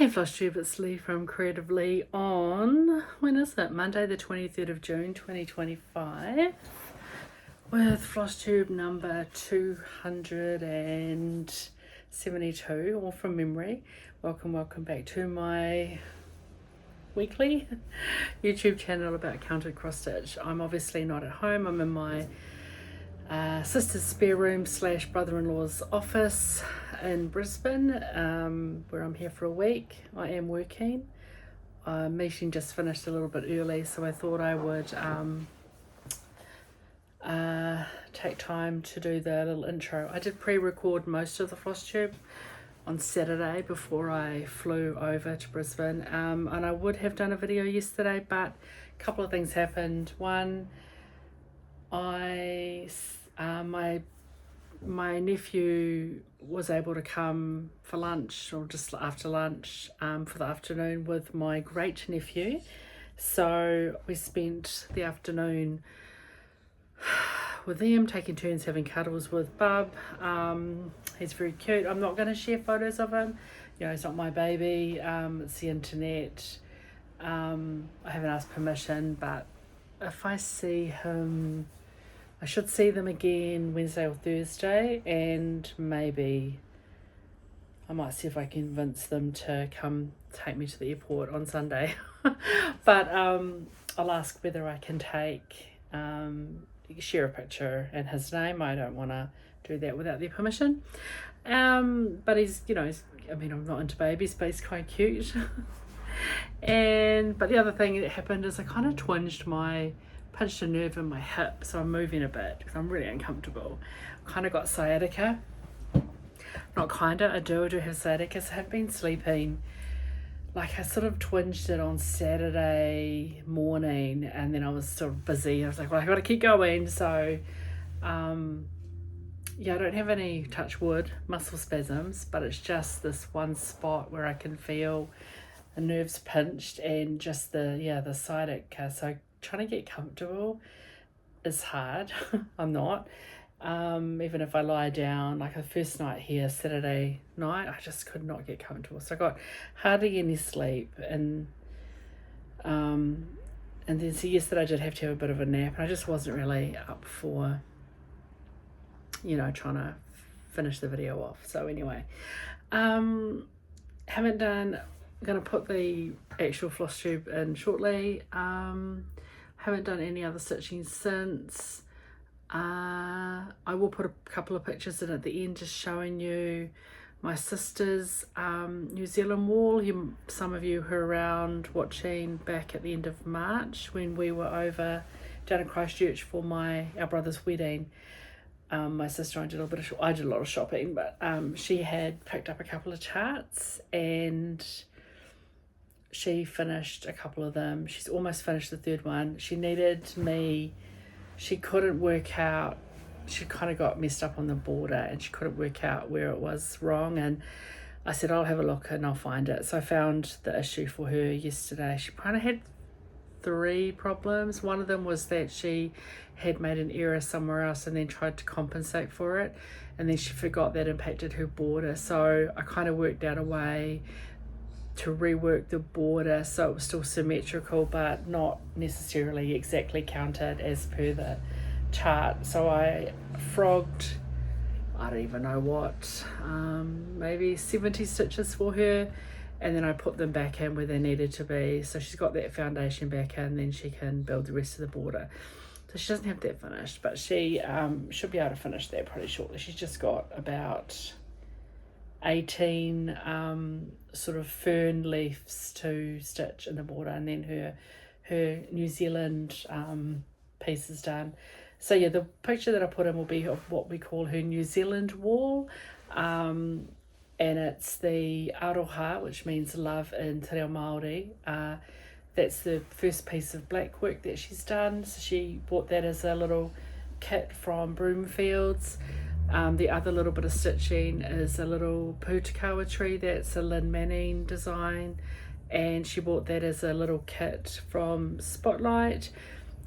Hey FLOSSTUBE, it's Leigh from Creative Leigh on, when is it? Monday the 23rd of June 2025 with FLOSSTUBE number 272, all from memory. Welcome back to my weekly YouTube channel about counted cross stitch. I'm obviously not at home. I'm in my sister's spare room / brother-in-law's office in Brisbane, where I'm here for a week. I am working. Meeting just finished a little bit early, so I thought I would take time to do the little intro. I did pre-record most of the FLOSSTUBE on Saturday before I flew over to Brisbane, and I would have done a video yesterday, but a couple of things happened. One, my nephew was able to come for lunch, or just after lunch, for the afternoon with my great nephew. So we spent the afternoon with them, taking turns having cuddles with Bub. He's very cute. I'm not going to share photos of him. You know, he's not my baby. It's the internet. I haven't asked permission, but if I see him, I should see them again Wednesday or Thursday, and maybe I might see if I can convince them to come take me to the airport on Sunday. But I'll ask whether I can share a picture in his name. I don't want to do that without their permission. But he's, I'm not into babies, but he's quite cute. But the other thing that happened is I kind of punched a nerve in my hip, so I'm moving a bit because I'm really uncomfortable. Kind of got sciatica. I do have sciatica. So I have been sleeping, like I sort of twinged it on Saturday morning, and then I was sort of busy. I was like, well, I gotta keep going. So I don't have any, touch wood, muscle spasms, but it's just this one spot where I can feel the nerves pinched and just the sciatica. So trying to get comfortable is hard. I'm not. Even if I lie down, like the first night here, Saturday night, I just could not get comfortable. So I got hardly any sleep, and then so yesterday I did have to have a bit of a nap, and I just wasn't really up for, trying to finish the video off. So anyway, I'm gonna put the actual FLOSSTUBE in shortly. Haven't done any other stitching since. I will put a couple of pictures in at the end, just showing you my sister's New Zealand wall. Some of you who are around watching back at the end of March when we were over down in Christchurch for our brother's wedding. My sister and I did a lot of shopping, but she had picked up a couple of charts, and she finished a couple of them. She's almost finished the third one. She couldn't work out, she kind of got messed up on the border, and she couldn't work out where it was wrong, and I said I'll have a look and I'll find it. So I found the issue for her yesterday. She kind of had 3 problems. One of them was that she had made an error somewhere else and then tried to compensate for it, and then she forgot that impacted her border. So I kind of worked out a way to rework the border so it was still symmetrical but not necessarily exactly counted as per the chart. So I frogged, I don't even know what, maybe 70 stitches for her, and then I put them back in where they needed to be. So she's got that foundation back in, then she can build the rest of the border. So she doesn't have that finished, but she should be able to finish that pretty shortly. She's just got about 18 sort of fern leaves to stitch in the border, and then her New Zealand piece is done. So yeah, the picture that I put in will be of what we call her New Zealand wall, and it's the aroha, which means love in te reo Māori. That's the first piece of black work that she's done. So she bought that as a little kit from Broomfields. The other little bit of stitching is a little pūtakawa tree that's a Lynn Manning design, and she bought that as a little kit from Spotlight.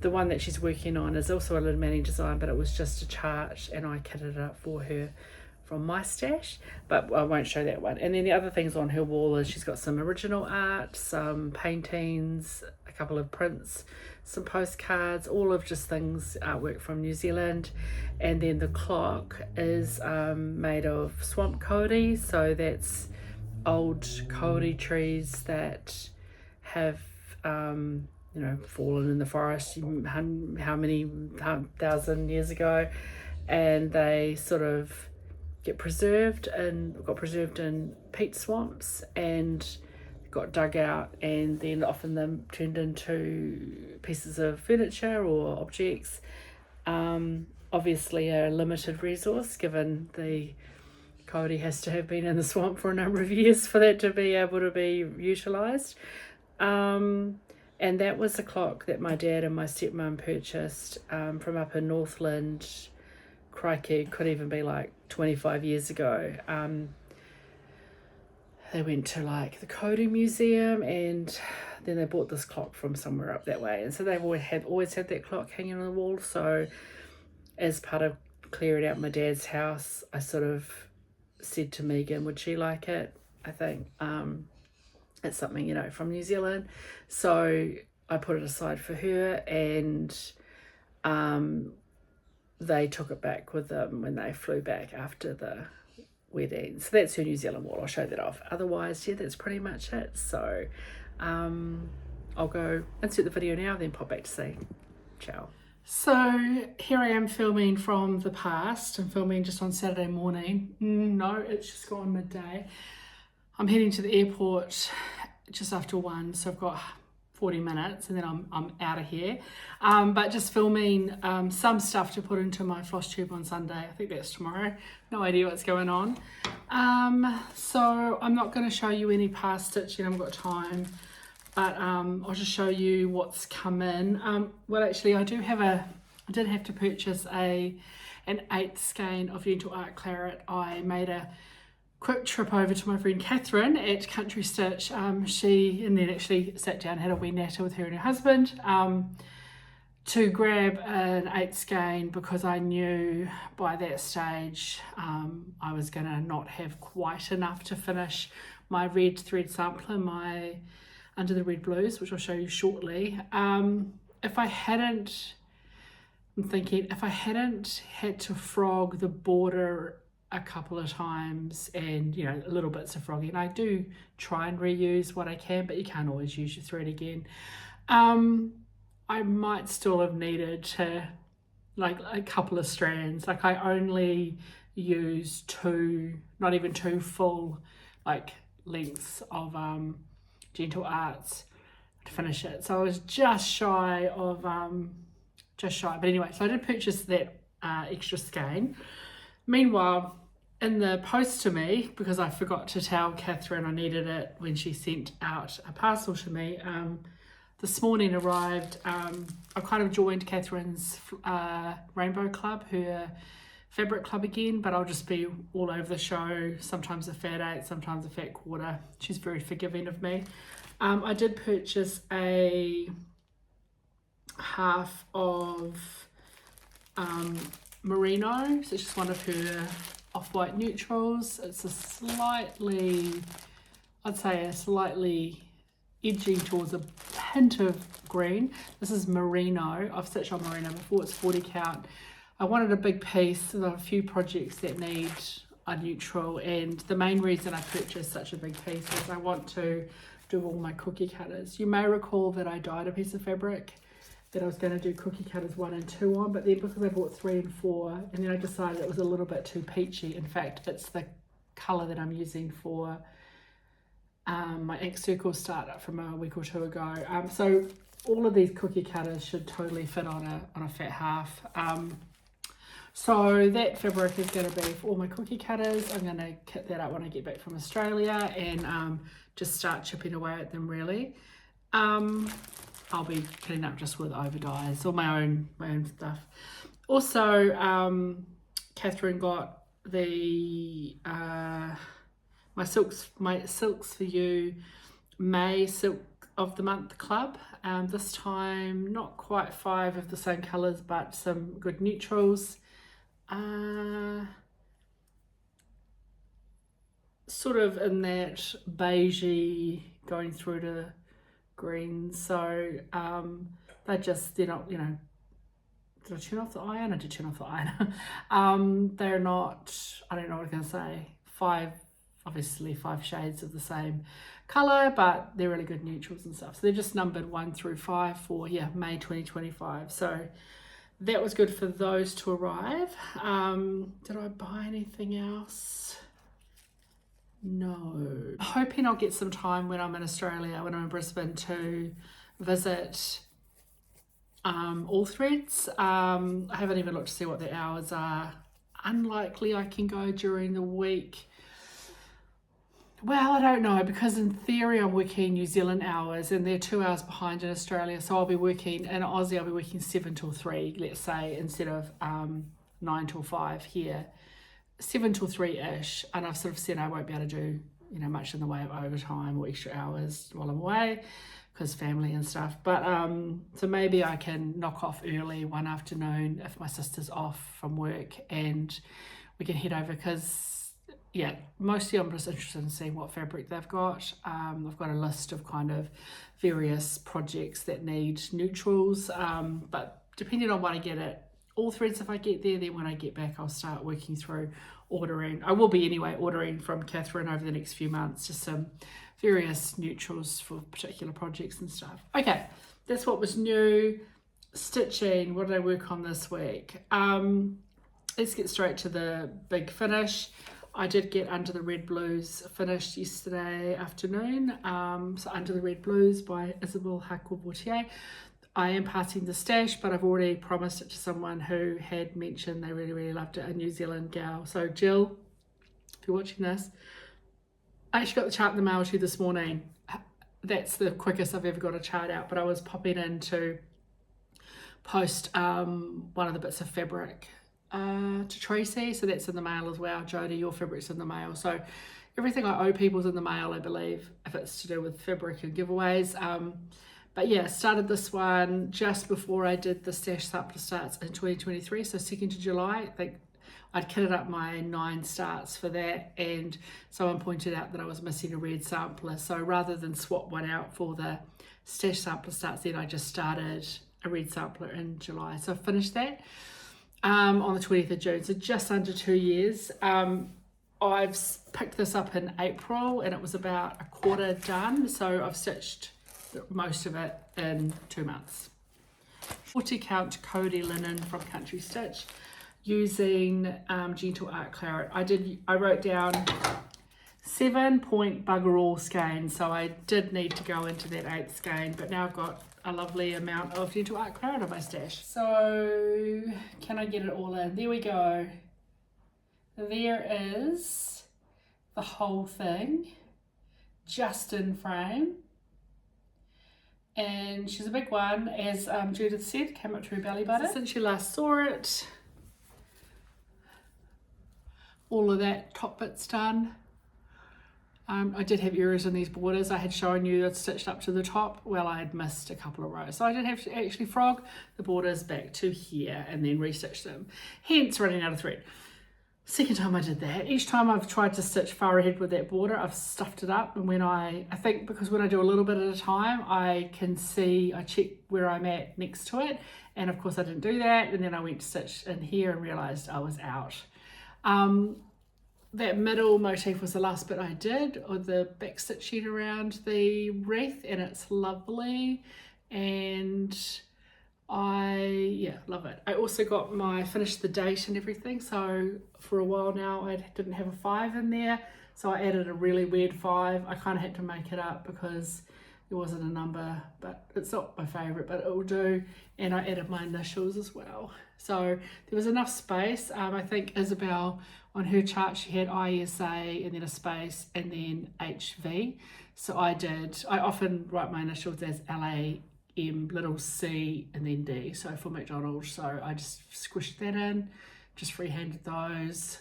The one that she's working on is also a Lynn Manning design, but it was just a chart, and I kitted it up for her from my stash, but I won't show that one. And then the other things on her wall is she's got some original art, some paintings, a couple of prints, some postcards, all of just things, artwork from New Zealand. And then the clock is made of swamp kauri, so that's old kauri trees that have you know, fallen in the forest how many 1,000 years ago, and they sort of got preserved in peat swamps and got dug out, and then often them turned into pieces of furniture or objects. Obviously a limited resource, given the kauri has to have been in the swamp for a number of years for that to be able to be utilised. And that was a clock that my dad and my stepmum purchased from up in Northland. Crikey, could even be like 25 years ago. They went to like the Kauri Museum, and then they bought this clock from somewhere up that way, and so they've always had that clock hanging on the wall. So as part of clearing out my dad's house, I sort of said to Megan, would she like it? I think it's something, you know, from New Zealand. So I put it aside for her, and they took it back with them when they flew back after the wedding. So that's her New Zealand wall. I'll show that off. Otherwise, yeah, that's pretty much it. So I'll go insert the video now, then pop back to say ciao. So here I am filming from the past. I'm filming just on Saturday morning. No, it's just gone midday. I'm heading to the airport just after 1, so I've got 40 minutes and then I'm out of here. But just filming some stuff to put into my FLOSSTUBE on Sunday. I think that's tomorrow. No idea what's going on. So I'm not going to show you any past stitching. I haven't got time. But I'll just show you what's come in. Well, actually, I did have to purchase an 1/8 skein of Gentle Art Claret. I made a quick trip over to my friend Catherine at Country Stitch. And then actually sat down, had a wee natter with her and her husband to grab an 1/8 skein, because I knew by that stage I was going to not have quite enough to finish my red thread sampler, my Under the Red Blues, which I'll show you shortly. If I hadn't had to frog the border a couple of times, and you know, little bits of frogging, I do try and reuse what I can, but you can't always use your thread again. I might still have needed to, like, a couple of strands. Like, I only use 2, not even 2 full like lengths of Gentle Arts to finish it. So I was just shy, but anyway, so I did purchase that extra skein. Meanwhile, in the post to me, because I forgot to tell Catherine I needed it when she sent out a parcel to me, this morning arrived, I kind of joined Catherine's Rainbow Club, her fabric club again, but I'll just be all over the show, sometimes a fat 8, sometimes a fat quarter. She's very forgiving of me. I did purchase a half of merino, so it's just one of her off-white neutrals. It's a slightly edging towards a hint of green. This is merino. I've stitched on merino before. It's 40 count. I wanted a big piece. There are a few projects that need a neutral, and the main reason I purchased such a big piece is I want to do all my cookie cutters. You may recall that I dyed a piece of fabric that I was going to do cookie cutters 1 and 2 on, but then because I bought 3 and 4, and then I decided it was a little bit too peachy. In fact, it's the colour that I'm using for my ink circle startup from a week or 2 ago. So all of these cookie cutters should totally fit on a fat half. So that fabric is going to be for all my cookie cutters. I'm going to kit that up when I get back from Australia and just start chipping away at them, really. I'll be kitting up just with over dyes or my own stuff. Also, Catherine got the my Silks for You May Silk of the Month Club. This time not quite 5 of the same colours, but some good neutrals. sort of in that beigey going through to green. So they're not, you know, did I turn off the iron? I did turn off the iron. They're not, I don't know what I'm going to say, obviously five shades of the same colour, but they're really good neutrals and stuff. So they're just numbered 1 through 5 for, yeah, May 2025. So that was good for those to arrive. Did I buy anything else? No. Hoping I'll get some time when I'm in Australia, when I'm in Brisbane, to visit All Threads. I haven't even looked to see what the hours are. Unlikely I can go during the week. Well, I don't know, because in theory I'm working New Zealand hours and they're 2 hours behind in Australia. So I'll be working, in Aussie I'll be working 7 till 3, let's say, instead of 9 till 5 here. 7 till 3-ish, and I've sort of said I won't be able to do, you know, much in the way of overtime or extra hours while I'm away because family and stuff. But so maybe I can knock off early one afternoon if my sister's off from work and we can head over, because yeah, mostly I'm just interested in seeing what fabric they've got. I've got a list of kind of various projects that need neutrals, but depending on what I get at All Threads, if I get there, then when I get back I'll start working through ordering. I will be anyway ordering from Catherine over the next few months, just some various neutrals for particular projects and stuff. Okay, that's what was new. Stitching, what did I work on this week? Let's get straight to the big finish. I did get Under the Red Blues finished yesterday afternoon. So Under the Red Blues by Isabelle Vautier. I am passing the stash, but I've already promised it to someone who had mentioned they really, really loved it, a New Zealand gal. So Jill, if you're watching this, I actually got the chart in the mail to you this morning. That's the quickest I've ever got a chart out, but I was popping in to post one of the bits of fabric to Tracy, so that's in the mail as well. Jodie, your fabric's in the mail. So everything I owe people's in the mail, I believe, if it's to do with fabric and giveaways. But yeah, started this one just before I did the stash sampler starts in 2023, so 2nd of July. I think I'd kitted up my 9 starts for that, and someone pointed out that I was missing a red sampler. So rather than swap one out for the stash sampler starts, then I just started a red sampler in July. So I finished that on the 20th of June, so just under 2 years. I've picked this up in April and it was about a quarter done, so I've stitched most of it in 2 months. 40 count Kauri linen from Country Stitch using Gentle Art Claret. I wrote down 7-point bugger all skein, so I did need to go into that 8th skein, but now I've got a lovely amount of Gentle Art Claret on my stash. So can I get it all in? There we go. There is the whole thing just in frame. And she's a big one, as Judith said, came up to her belly button. So since you last saw it, all of that top bit's done. I did have errors in these borders. I had shown you I'd stitched up to the top. Well, I had missed a couple of rows. So I did have to actually frog the borders back to here and then restitch them. Hence running out of thread. Second time I did that. Each time I've tried to stitch far ahead with that border, I've stuffed it up. And when I think because when I do a little bit at a time, I can see, I check where I'm at next to it. And of course I didn't do that. And then I went to stitch in here and realized I was out. That middle motif was the last bit I did, or the back stitching around the wreath, and it's lovely. And I love it. I also got finished the date and everything, so for a while now I didn't have a 5 in there, so I added a really weird 5. I kind of had to make it up because there wasn't a number, but it's not my favorite, but it will do. And I added my initials as well, so there was enough space. I think Isabelle on her chart, she had ISA and then a space and then HV, so I often write my initials as LA M, little c, and then D, so for McDonald. So I just squished that in, just freehanded those.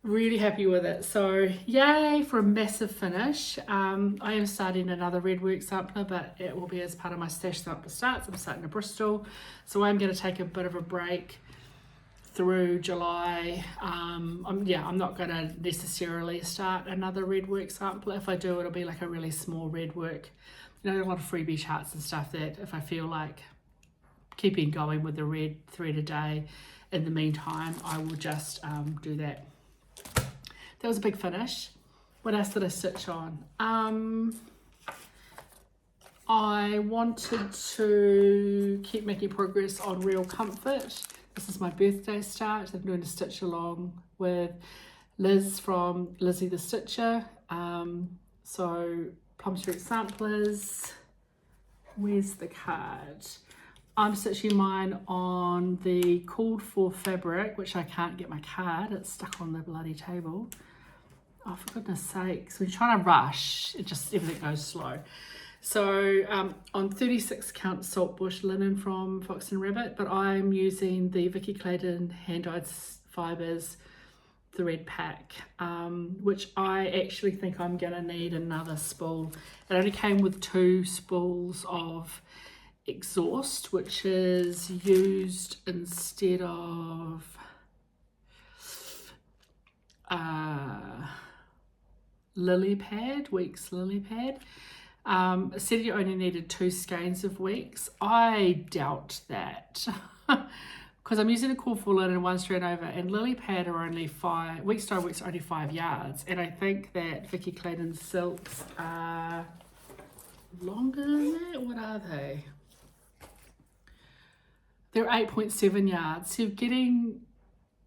Really happy with it. So yay for a massive finish. I am starting another red work sampler, but it will be as part of my stash sampler starts. I'm starting to Bristol, so I'm going to take a bit of a break through July. I'm not going to necessarily start another red work sampler. If I do, it'll be like a really small red work. You know, a lot of freebie charts and stuff that if I feel like keeping going with the red thread a day, in the meantime, I will just do that. That was a big finish. What else did I stitch on? I wanted to keep making progress on Real Comfort. This is my birthday start. I'm doing a stitch along with Liz from Lizzie the Stitcher. So Plum Street samplers. Where's the card? I'm stitching mine on the called for fabric, which I can't get my card. It's stuck on the bloody table. Oh, for goodness sakes. When you're trying to rush, everything goes slow. So on 36 count Saltbush linen from Fox and Rabbit, but I'm using the Vicky Clayton hand-dyed fibres thread pack, which I actually think I'm going to need another spool. It only came with 2 spools of exhaust, which is used instead of lily pad, Weeks lily pad. It said you only needed 2 skeins of Weeks. I doubt that because I'm using a core full linen and 1 strand over, and lily pad are only 5, Weeks dye Weeks are only 5 yards, and I think that Vicky Clayton silks are longer than that. What are they? They're 8.7 yards. So you're getting,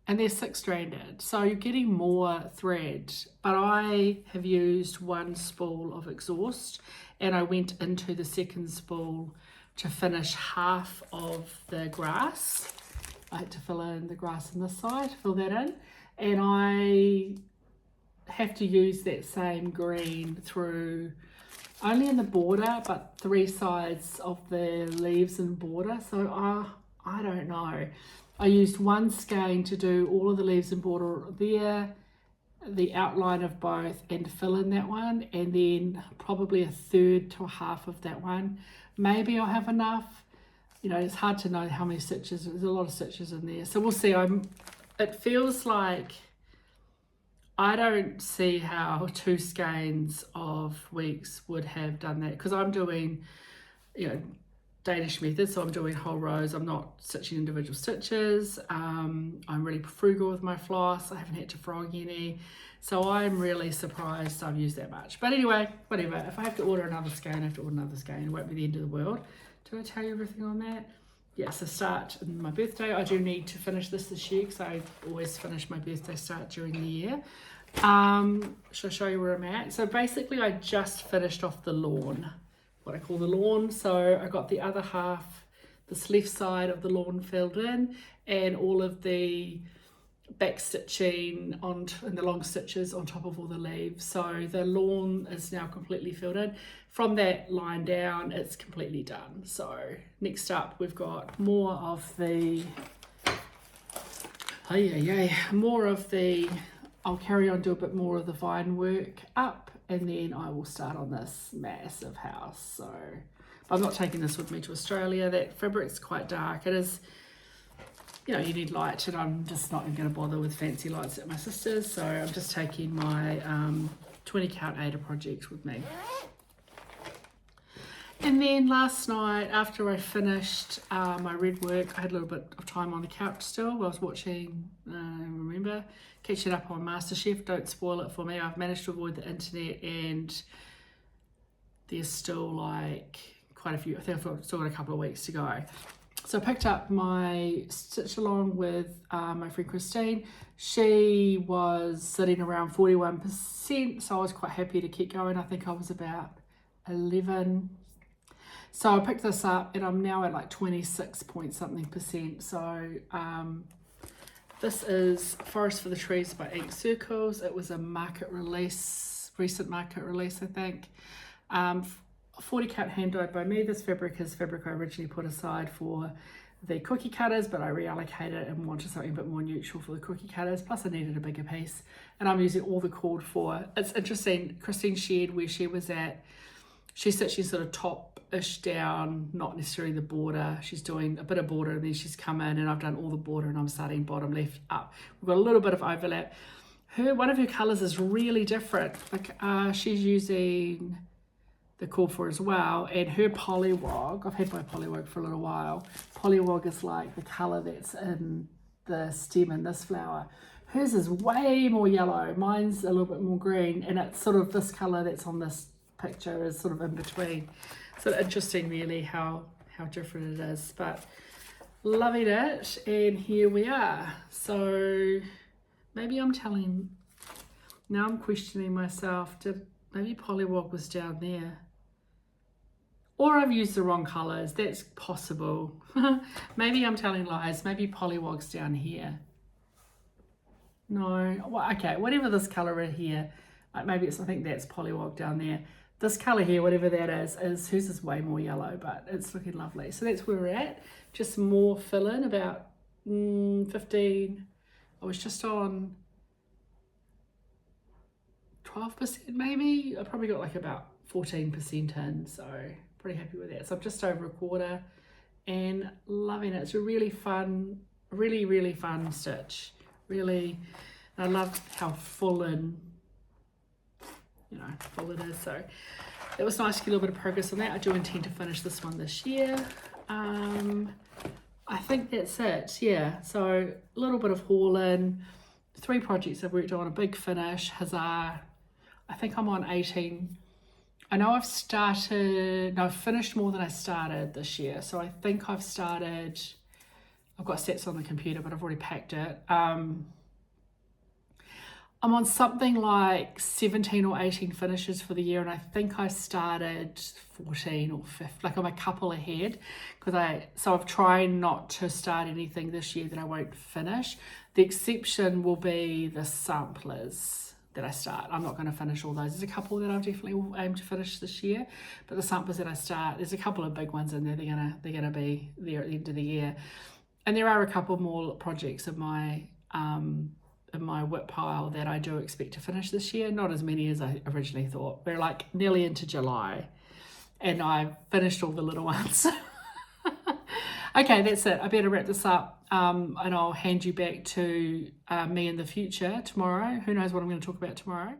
and they're 6 stranded, so you're getting more thread. But I have used 1 spool of exhaust, and I went into the second spool to finish half of the grass. I had to fill in the grass on this side, fill that in, and I have to use that same green through only in the border, but 3 sides of the leaves and border. So I don't know. I used 1 skein to do all of the leaves and border there, the outline of both, and fill in that one, and then probably 1/3 to 1/2 of that one. Maybe I'll have enough. You know, it's hard to know how many stitches. There's a lot of stitches in there, so we'll see. It feels like I don't see how 2 skeins of Weeks would have done that, because I'm doing, you know, Danish method, so I'm doing whole rows. I'm not stitching individual stitches. I'm really frugal with my floss. I haven't had to frog any, so I'm really surprised I've used that much. But anyway, whatever. If I have to order another skein, I have to order another skein. It won't be the end of the world. Did I tell you everything on that? Yeah, so start in my birthday. I do need to finish this year, because I always finish my birthday start during the year. Shall I show you where I'm at? So basically I just finished off the lawn, what I call the lawn. So I got the other half, this left side of the lawn filled in, and all of the back stitching and the long stitches on top of all the leaves. So the lawn is now completely filled in. From that line down, it's completely done. So next up, we've got more of the, I'll carry on, do a bit more of the vine work up, and then I will start on this massive house. So I'm not taking this with me to Australia. That fabric's quite dark. It is, you know, you need light, and I'm just not even going to bother with fancy lights at my sister's. So I'm just taking my 20 count Ada project with me. And then last night, after I finished my red work, I had a little bit of time on the couch still. I was watching, catching up on MasterChef. Don't spoil it for me. I've managed to avoid the internet, and there's still like quite a few. I think I've still got a couple of weeks to go. So I picked up my stitch along with my friend Christine. She was sitting around 41%, so I was quite happy to keep going. I think I was about 11. So I picked this up, and I'm now at like 26 point something%. So this is Forest for the Trees by Ink Circles. It was a market release, recent market release, I think. 40 count hand dyed by me. This fabric is fabric I originally put aside for the cookie cutters, but I reallocated it and wanted something a bit more neutral for the cookie cutters. Plus I needed a bigger piece, and I'm using all the called for. It's interesting, Christine shared where she was at she's stitching sort of top-ish down, not necessarily the border. She's doing a bit of border and then she's come in and I've done all the border and I'm starting bottom left up. We've got a little bit of overlap. One of her colours is really different. Like she's using the Corfu as well, and her polywog, I've had my polywog for a little while. Polywog is like the colour that's in the stem in this flower. Hers is way more yellow. Mine's a little bit more green, and it's sort of this colour that's on this picture is sort of in between. So interesting really how different it is, but loving it, and here we are. So maybe I'm questioning myself, maybe polywog was down there, or I've used the wrong colours. That's possible. Maybe I'm telling lies. Maybe polywog's down here. No, well, okay, whatever this colour is here, maybe I think that's polywog down there. This colour here, whatever that is hers is way more yellow, but it's looking lovely. So that's where we're at. Just more fill in, about 15. I was just on 12% maybe. I probably got like about 14% in, so pretty happy with that. So I'm just over a quarter and loving it. It's a really fun, really fun stitch. Really, I love how full it is. So it was nice to get a little bit of progress on that. I do intend to finish this one this year. I think that's it. Yeah, so a little bit of haul in, 3 projects I've worked on, a big finish, huzzah. I think I'm on 18. I know I've finished more than I started this year. So I think I've got stats on the computer, but I've already packed it. I'm on something like 17 or 18 finishes for the year, and I think I started 14 or 15, like I'm a couple ahead, so I've tried not to start anything this year that I won't finish. The exception will be the samplers that I start. I'm not going to finish all those. There's a couple that I've definitely aimed to finish this year, but the samplers that I start, there's a couple of big ones in there. They're gonna be there at the end of the year, and there are a couple more projects in my whip pile that I do expect to finish this year. Not as many as I originally thought. We're like nearly into July and I've finished all the little ones. Okay, that's it. I better wrap this up and I'll hand you back to me in the future tomorrow. Who knows what I'm going to talk about tomorrow.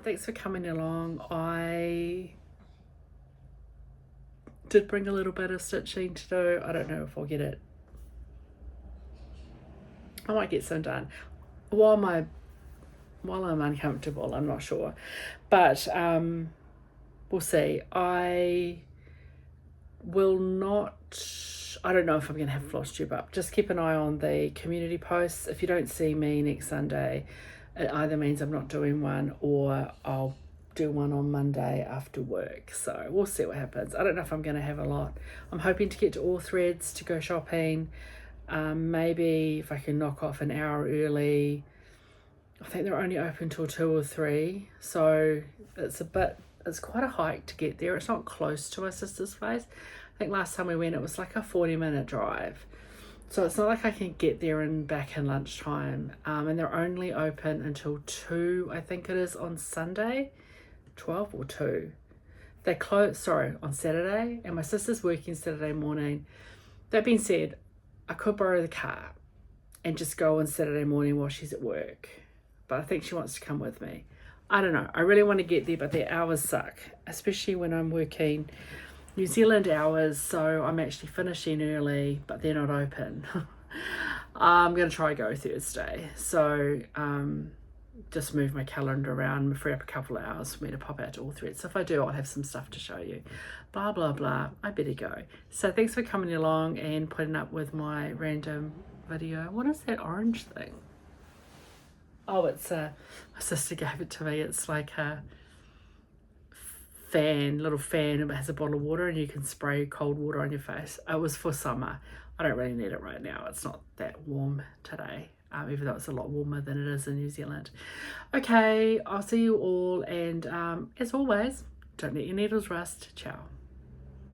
Thanks for coming along. I did bring a little bit of stitching to do. I don't know if I'll get it. I might get some done while I'm uncomfortable. I'm not sure, but we'll see. I don't know if I'm going to have FLOSSTUBE up. Just keep an eye on the community posts. If you don't see me next Sunday, it either means I'm not doing one or I'll do one on Monday after work. So we'll see what happens. I don't know if I'm going to have a lot. I'm hoping to get to all threads to go shopping. Maybe if I can knock off an hour early. I think they're only open till 2 or 3. So it's quite a hike to get there. It's not close to my sister's place. I think last time we went it was like a 40-minute drive. So it's not like I can get there and back in lunchtime. And they're only open until 2, I think it is, on Sunday. 12 or 2. They close, on Saturday. And my sister's working Saturday morning. That being said, I could borrow the car and just go on Saturday morning while she's at work. But I think she wants to come with me. I don't know. I really want to get there, but the hours suck. Especially when I'm working New Zealand hours, so I'm actually finishing early, but they're not open. I'm going to try go Thursday, so just move my calendar around, free up a couple of hours for me to pop out to all threads. So if I do, I'll have some stuff to show you. Blah, blah, blah. I better go. So thanks for coming along and putting up with my random video. What is that orange thing? Oh, it's my sister gave it to me. It's like a little fan. It has a bottle of water and you can spray cold water on your face. It was for summer. I don't really need it right now. It's not that warm today. even though it's a lot warmer than it is in New Zealand. Okay, I'll see you all, and as always, don't let your needles rust. Ciao.